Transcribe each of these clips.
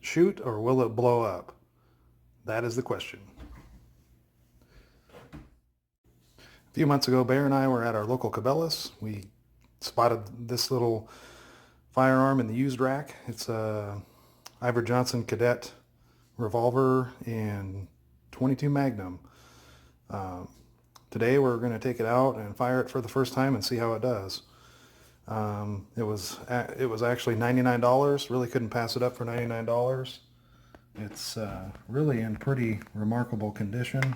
shoot or will it blow up? That is the question. A few months ago, Bear and I were at our local Cabela's. We spotted this little firearm in the used rack. It's a Iver Johnson Cadet revolver and 22 Magnum. Today we're going to take it out and fire it for the first time and see how it does. It was actually $99. Really couldn't pass it up for $99. It's really in pretty remarkable condition.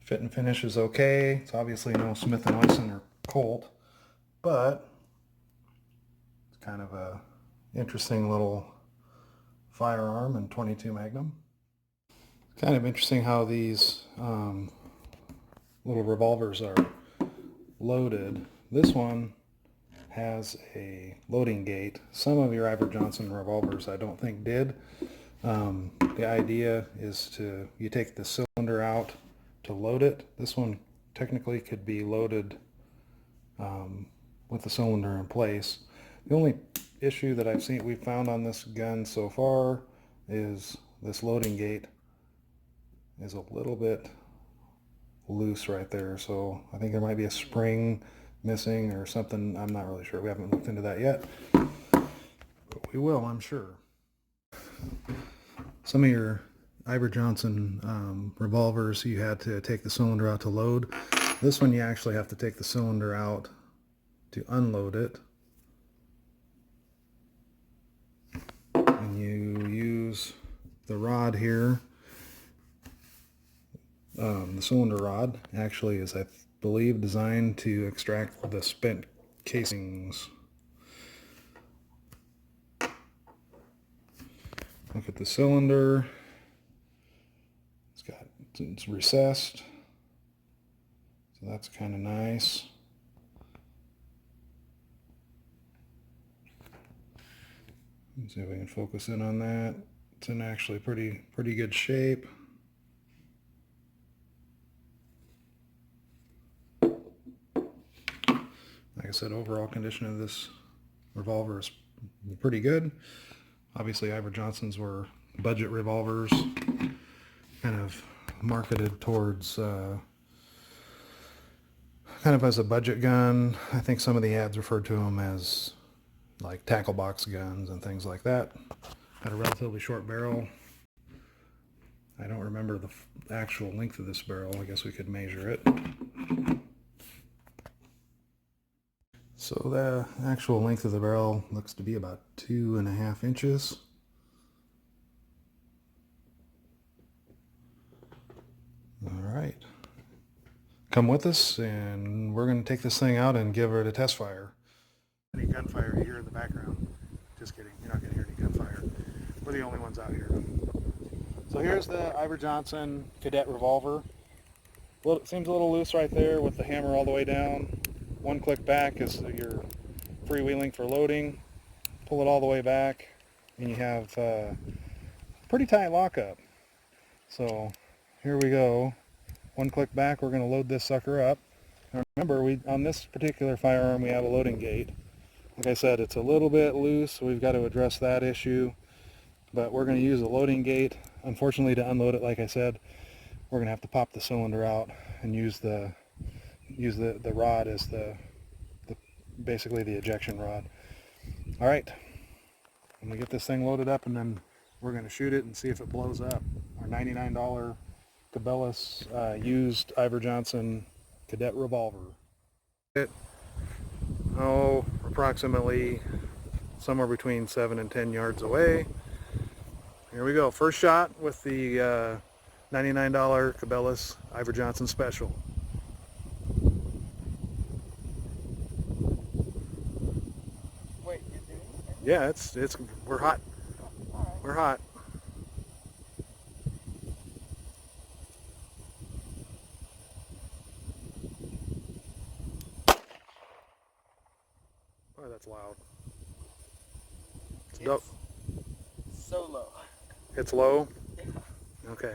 Fit and finish is okay. It's obviously no Smith & Wesson or Colt, but it's kind of a interesting little firearm and 22 Magnum. Kind of interesting how these little revolvers are loaded. This one has a loading gate. Some of your Iver Johnson revolvers I don't think did. The idea is you take the cylinder out to load it. This one technically could be loaded with the cylinder in place. The only issue that we've found on this gun so far is this loading gate is a little bit loose right there, so I think there might be a spring missing or something. I'm not really sure. We haven't looked into that yet, but we will, I'm sure. Some of your Iver Johnson revolvers, you had to take the cylinder out to load. This one you actually have to take the cylinder out to unload it, and you use the rod here. The cylinder rod actually is, I believe, designed to extract the spent casings. Look at the cylinder. It's recessed, so that's kind of nice. Let's see if we can focus in on that. It's in actually pretty good shape. Like I said, overall condition of this revolver is pretty good. Obviously, Iver Johnsons were budget revolvers, kind of marketed towards kind of as a budget gun. I think some of the ads referred to them as like tackle box guns and things like that. Had a relatively short barrel. I don't remember the actual length of this barrel. I guess we could measure it. So the actual length of the barrel looks to be about 2.5 inches. All right. Come with us and we're going to take this thing out and give it a test fire. Any gunfire you hear in the background. Just kidding, you're not going to hear any gunfire. We're the only ones out here. So here's the Iver Johnson Cadet revolver. It seems a little loose right there with the hammer all the way down. One click back is your freewheeling for loading. Pull it all the way back and you have pretty tight lockup. So here we go. One click back, we're going to load this sucker up. Now remember, on this particular firearm we have a loading gate. Like I said, it's a little bit loose, so we've got to address that issue. But we're going to use a loading gate. Unfortunately, to unload it, like I said, we're going to have to pop the cylinder out and use the rod as basically the ejection rod. All right, I'm gonna get this thing loaded up and then we're gonna shoot it and see if it blows up. Our $99 Cabela's used Iver Johnson Cadet revolver. Approximately somewhere between 7 and 10 yards away. Here we go. First shot with the $99 Cabela's Iver Johnson Special. Wait, you're doing it? Yeah, we're hot. All right. We're hot. Oh, that's loud. It's so low. It's low? Yeah. Okay.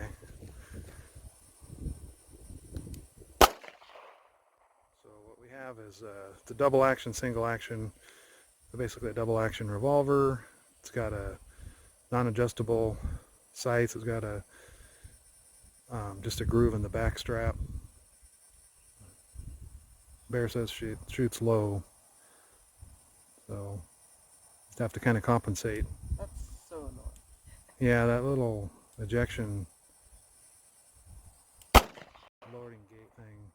So what we have is it's a double action, single action basically a double action revolver. It's got a non-adjustable sights. It's got a just a groove in the back strap. Bear says she shoots low, so just have to kind of compensate. That's so annoying. Yeah, that little ejection loading gate thing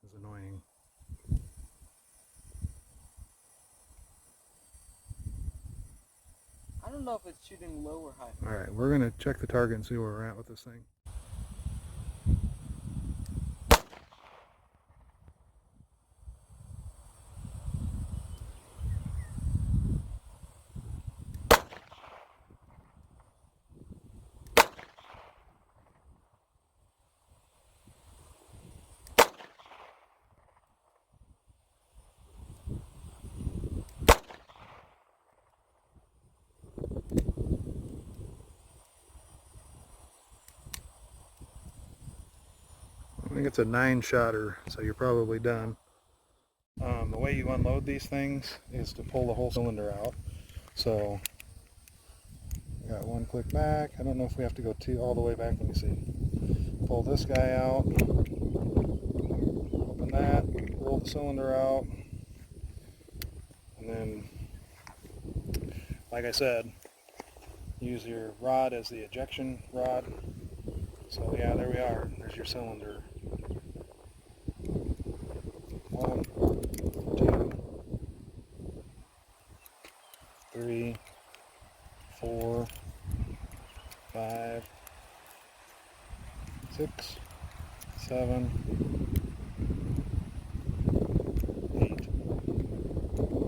is annoying. I don't know if it's shooting low or high. All right, we're gonna check the target and see where we're at with this thing. I think it's a 9-shotter, so you're probably done. The way you unload these things is to pull the whole cylinder out. So, got one click back. I don't know if we have to go all the way back. Let me see. Pull this guy out. Open that. Pull the cylinder out. And then, like I said, use your rod as the ejection rod. So yeah, there we are. There's your cylinder. 1, 2, 3, 4, 5, 6, 7, 8. I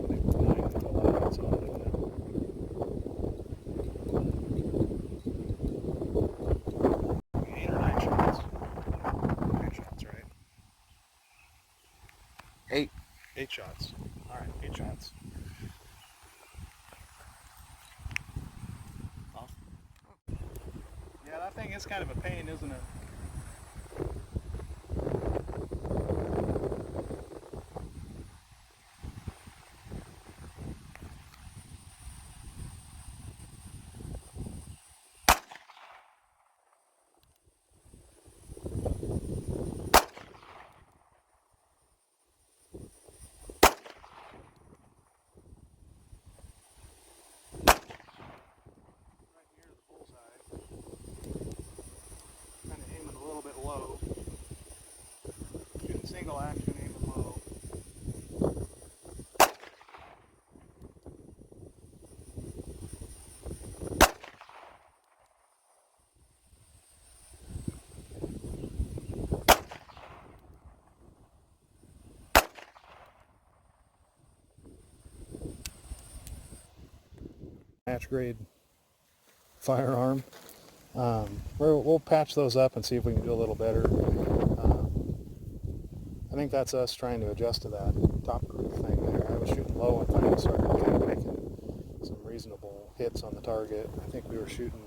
think 9 fell out outside, didn't it? Eight or 9 shots. 9 shots, right? 8. 8 shots. All right, 8 shots. Awesome. Yeah, that thing is kind of a pain, isn't it? Low. Shooting single action, aiming low. Match grade firearm. We'll patch those up and see if we can do a little better. I think that's us trying to adjust to that top groove thing there. I was shooting low and finally started kind of making some reasonable hits on the target. I think we were shooting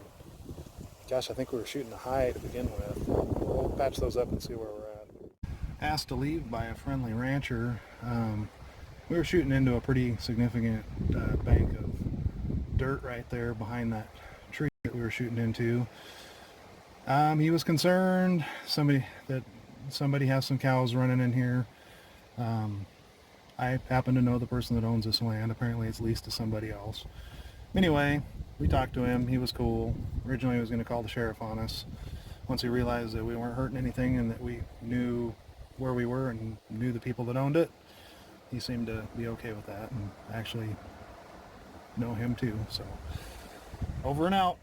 a high to begin with. We'll patch those up and see where we're at. Asked to leave by a friendly rancher. We were shooting into a pretty significant bank of dirt right there behind that tree that we were shooting into. He was concerned somebody has some cows running in here. I happen to know the person that owns this land. Apparently it's leased to somebody else. Anyway, we talked to him. He was cool. Originally he was going to call the sheriff on us. Once he realized that we weren't hurting anything and that we knew where we were and knew the people that owned it, he seemed to be okay with that and actually know him too. So, over and out.